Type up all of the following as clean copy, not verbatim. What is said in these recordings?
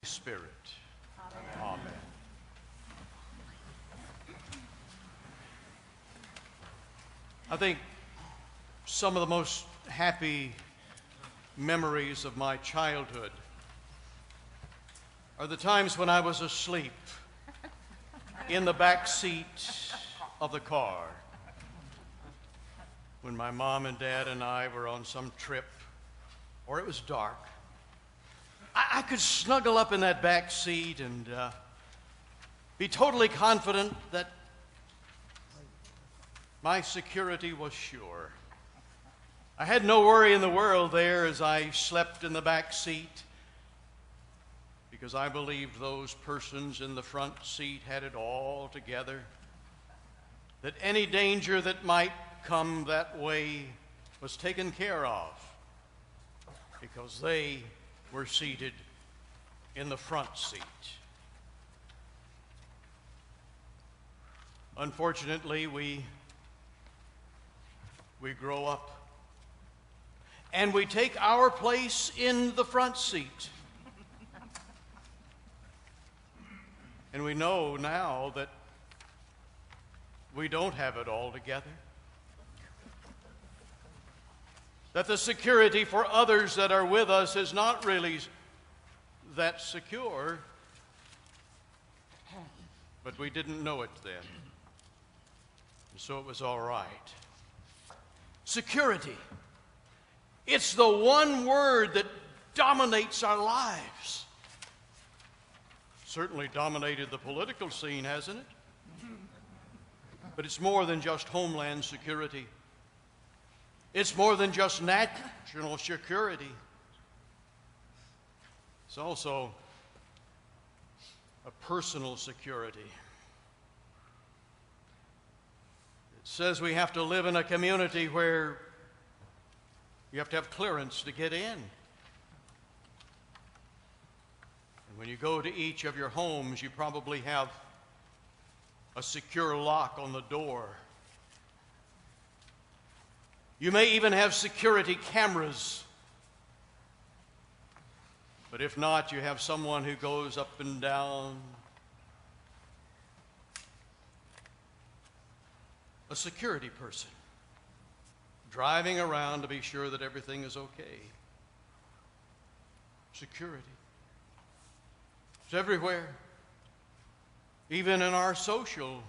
Spirit. Amen. I think some of the most happy memories of my childhood are the times when I was asleep in the back seat of the car, when my mom and dad and I were on some trip, or it was dark. I could snuggle up in that back seat and be totally confident that my security was sure. I had no worry in the world there as I slept in the back seat, because I believed those persons in the front seat had it all together, that any danger that might come that way was taken care of, because they were seated in the front seat. Unfortunately, we grow up and we take our place in the front seat. And we know now that we don't have it all together, that the security for others that are with us is not really that secure, but we didn't know it then, and so it was all right. Security. It's the one word that dominates our lives. Certainly dominated the political scene, hasn't it? But it's more than just homeland security. It's more than just national security. It's also a personal security. It says we have to live in a community where you have to have clearance to get in. And when you go to each of your homes, you probably have a secure lock on the door. You may even have security cameras. But if not, you have someone who goes up and down. A security person driving around to be sure that everything is okay. Security. It's everywhere. Even in our social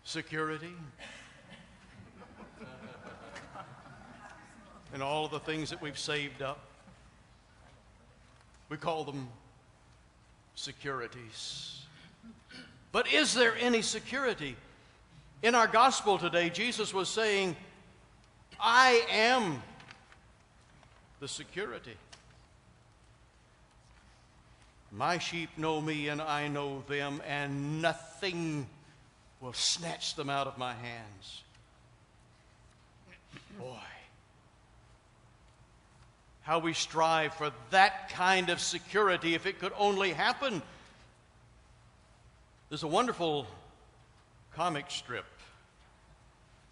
security. And all of the things that we've saved up. We call them securities. But is there any security? In our gospel today, Jesus was saying, I am the security. My sheep know me and I know them, and nothing will snatch them out of my hands. Boy, how we strive for that kind of security if it could only happen. There's a wonderful comic strip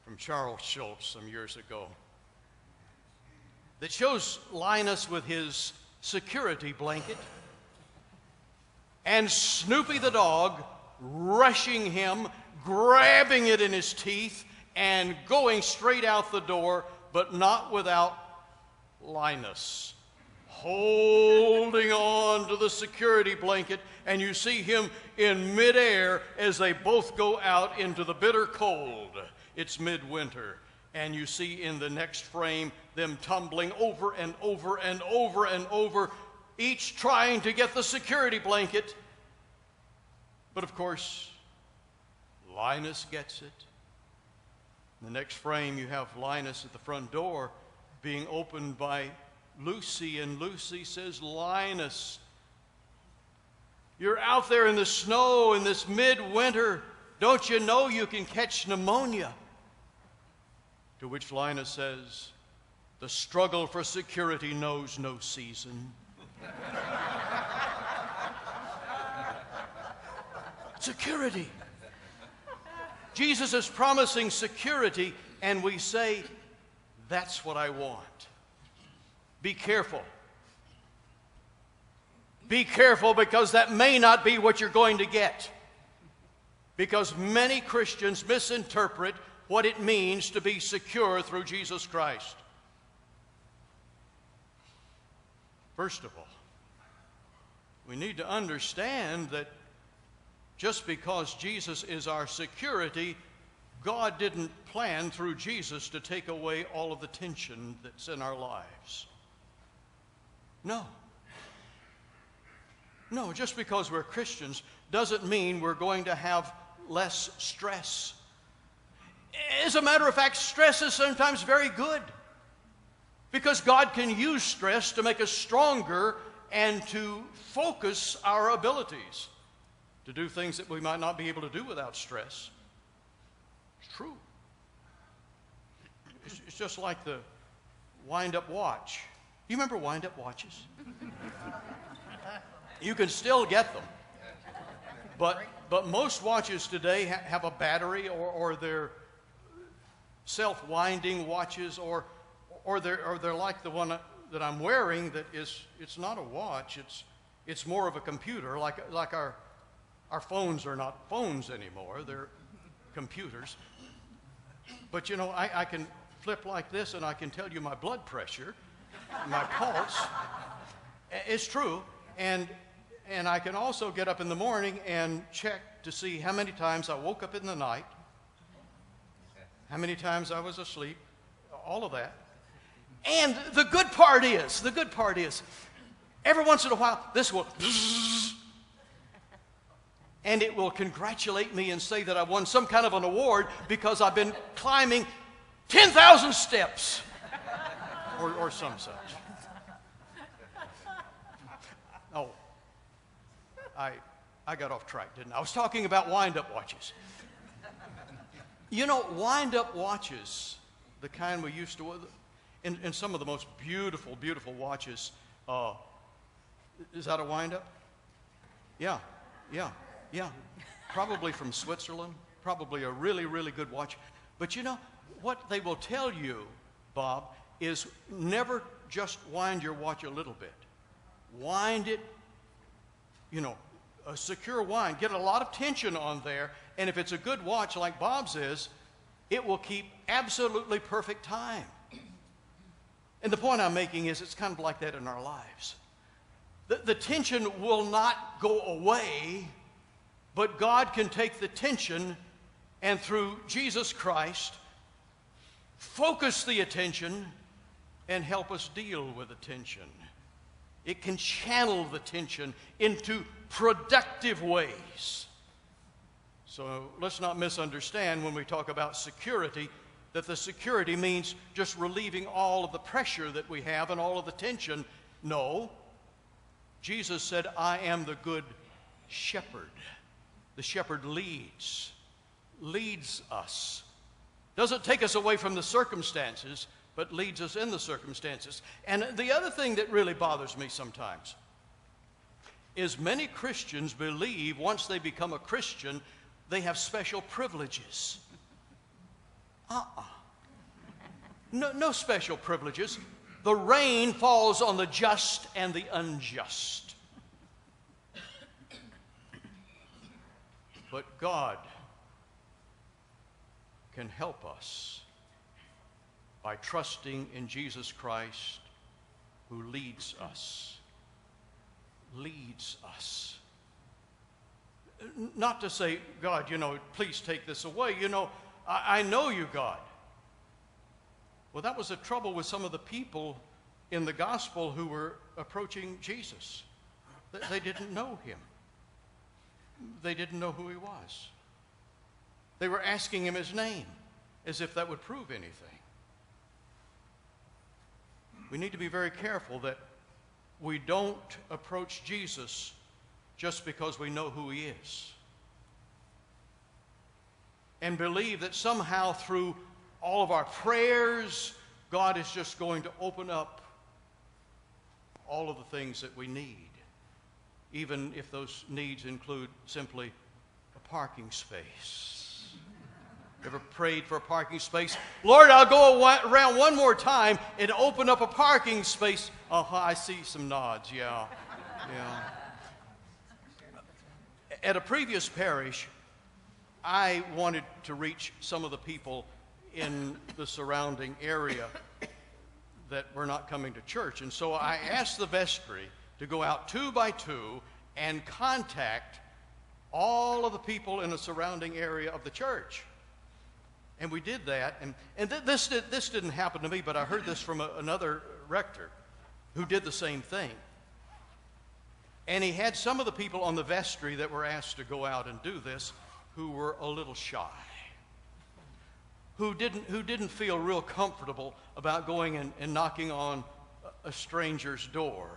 from Charles Schulz some years ago that shows Linus with his security blanket and Snoopy the dog rushing him, grabbing it in his teeth, and going straight out the door, but not without Linus holding on to the security blanket, and you see him in midair as they both go out into the bitter cold. It's midwinter, and you see in the next frame them tumbling over and over and over and over, each trying to get the security blanket. But of course, Linus gets it. In the next frame, you have Linus at the front door being opened by Lucy, and Lucy says, Linus, you're out there in the snow in this midwinter. Don't you know you can catch pneumonia? To which Linus says, the struggle for security knows no season. Security. Jesus is promising security, and we say, that's what I want. Be careful. Be careful, because that may not be what you're going to get. Because many Christians misinterpret what it means to be secure through Jesus Christ. First of all, we need to understand that just because Jesus is our security, God didn't plan through Jesus to take away all of the tension that's in our lives. No. No, just because we're Christians doesn't mean we're going to have less stress. As a matter of fact, stress is sometimes very good, because God can use stress to make us stronger and to focus our abilities to do things that we might not be able to do without stress. It's true. It's just like the wind-up watch. You remember wind-up watches? You can still get them. But most watches today have a battery, or they're self-winding watches, or they're like the one that I'm wearing that it's not a watch, it's more of a computer, like our phones are not phones anymore, they're computers. But you know, I can flip like this and I can tell you my blood pressure, my pulse. It's true. And I can also get up in the morning and check to see how many times I woke up in the night, how many times I was asleep, all of that. And the good part is, every once in a while, this will, and it will congratulate me and say that I won some kind of an award because I've been climbing 10,000 steps, or some such. Oh. I got off track, didn't I? I was talking about wind-up watches. You know, wind-up watches, the kind we used to, in some of the most beautiful, beautiful watches, is that a wind-up? Yeah. Probably from Switzerland, probably a really, really good watch. But you know, what they will tell you, Bob, is never just wind your watch a little bit. Wind it, you know, a secure wind. Get a lot of tension on there, and if it's a good watch like Bob's is, it will keep absolutely perfect time. And the point I'm making is it's kind of like that in our lives. The tension will not go away, but God can take the tension and through Jesus Christ focus the attention and help us deal with the tension. It can channel the tension into productive ways. So let's not misunderstand when we talk about security, that the security means just relieving all of the pressure that we have and all of the tension. No. Jesus said, I am the good shepherd. The shepherd leads us. Doesn't take us away from the circumstances, but leads us in the circumstances. And the other thing that really bothers me sometimes is many Christians believe once they become a Christian, they have special privileges. No special privileges. The rain falls on the just and the unjust. But God can help us by trusting in Jesus Christ, who leads us. Leads us. Not to say, God, you know, please take this away. You know, I know you, God. Well, that was the trouble with some of the people in the gospel who were approaching Jesus. They didn't know him. They didn't know who he was. They were asking him his name, as if that would prove anything. We need to be very careful that we don't approach Jesus just because we know who he is, and believe that somehow through all of our prayers, God is just going to open up all of the things that we need, even if those needs include simply a parking space. Ever prayed for a parking space? Lord, I'll go around one more time and open up a parking space. Oh, I see some nods, yeah. At a previous parish, I wanted to reach some of the people in the surrounding area that were not coming to church. And so I asked the vestry to go out 2 by 2 and contact all of the people in the surrounding area of the church. And we did that. And this didn't happen to me, but I heard this from another rector who did the same thing. And he had some of the people on the vestry that were asked to go out and do this who were a little shy, who didn't feel real comfortable about going and knocking on a stranger's door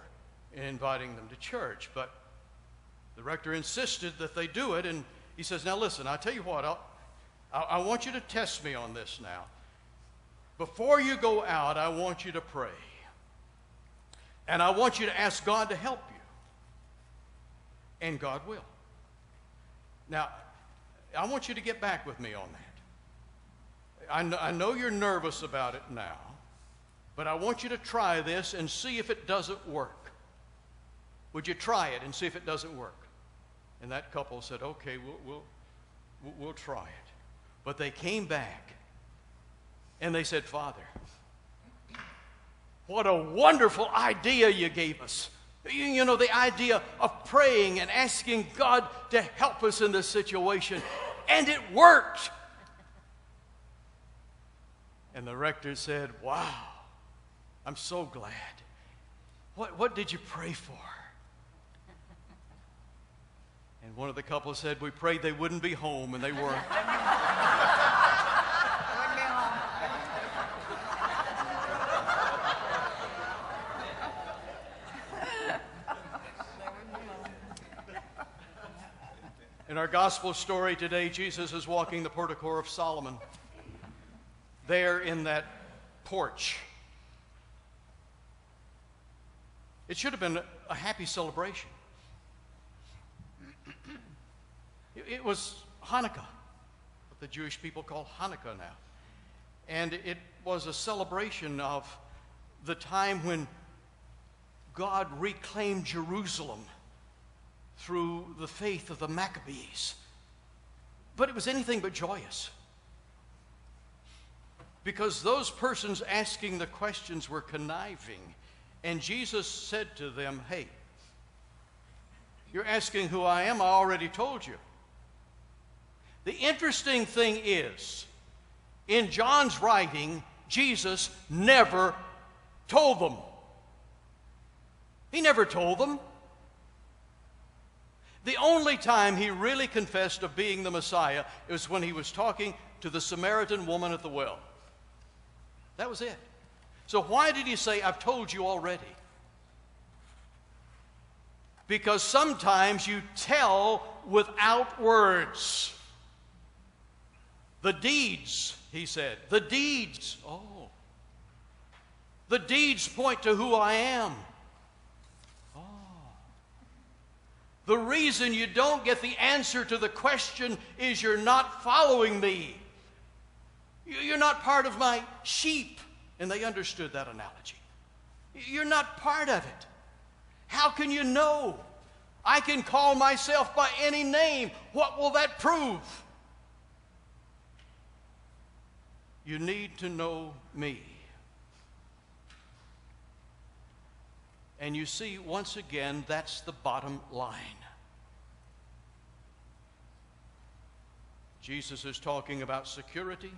and inviting them to church. But the rector insisted that they do it, and he says, now listen, I'll tell you what, I want you to test me on this now. Before you go out, I want you to pray. And I want you to ask God to help you. And God will. Now, I want you to get back with me on that. I know you're nervous about it now, but I want you to try this and see if it doesn't work. Would you try it and see if it doesn't work? And that couple said, okay, we'll try it. But they came back and they said, Father, what a wonderful idea you gave us. You know, the idea of praying and asking God to help us in this situation. And it worked. And the rector said, wow, I'm so glad. What did you pray for? And one of the couple said, we prayed they wouldn't be home, and they weren't. In our gospel story today, Jesus is walking the portico of Solomon. There in that porch. It should have been a happy celebration. It was Hanukkah, what the Jewish people call Hanukkah now. And it was a celebration of the time when God reclaimed Jerusalem through the faith of the Maccabees. But it was anything but joyous. Because those persons asking the questions were conniving. And Jesus said to them, hey, you're asking who I am? I already told you. The interesting thing is, in John's writing, Jesus never told them. He never told them. The only time he really confessed of being the Messiah was when he was talking to the Samaritan woman at the well. That was it. So why did he say, I've told you already? Because sometimes you tell without words. The deeds, he said. The deeds. Oh. The deeds point to who I am. The reason you don't get the answer to the question is you're not following me. You're not part of my sheep. And they understood that analogy. You're not part of it. How can you know? I can call myself by any name. What will that prove? You need to know me. And you see, once again, that's the bottom line. Jesus is talking about security.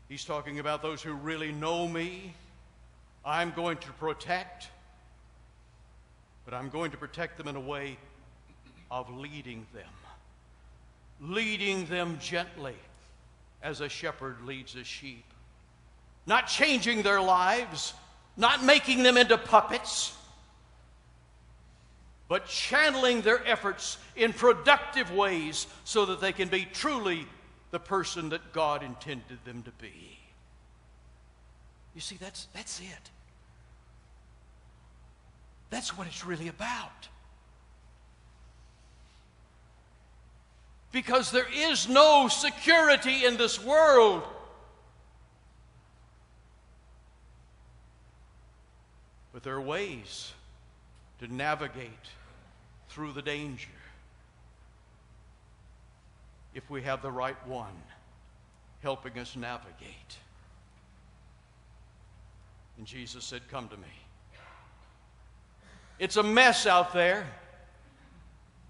He's talking about those who really know me. I'm going to protect, but I'm going to protect them in a way of leading them gently as a shepherd leads a sheep. Not changing their lives, not making them into puppets, but channeling their efforts in productive ways so that they can be truly the person that God intended them to be. You see, that's it. That's what it's really about. Because there is no security in this world. But there are ways to navigate through the danger. if we have the right one helping us navigate. And Jesus said, "Come to me." It's a mess out there,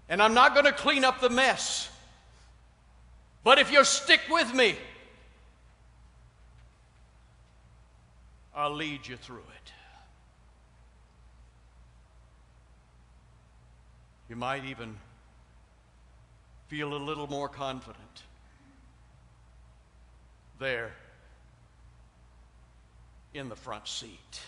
and I'm not going to clean up the mess. But if you'll stick with me, I'll lead you through it. You might even feel a little more confident there in the front seat.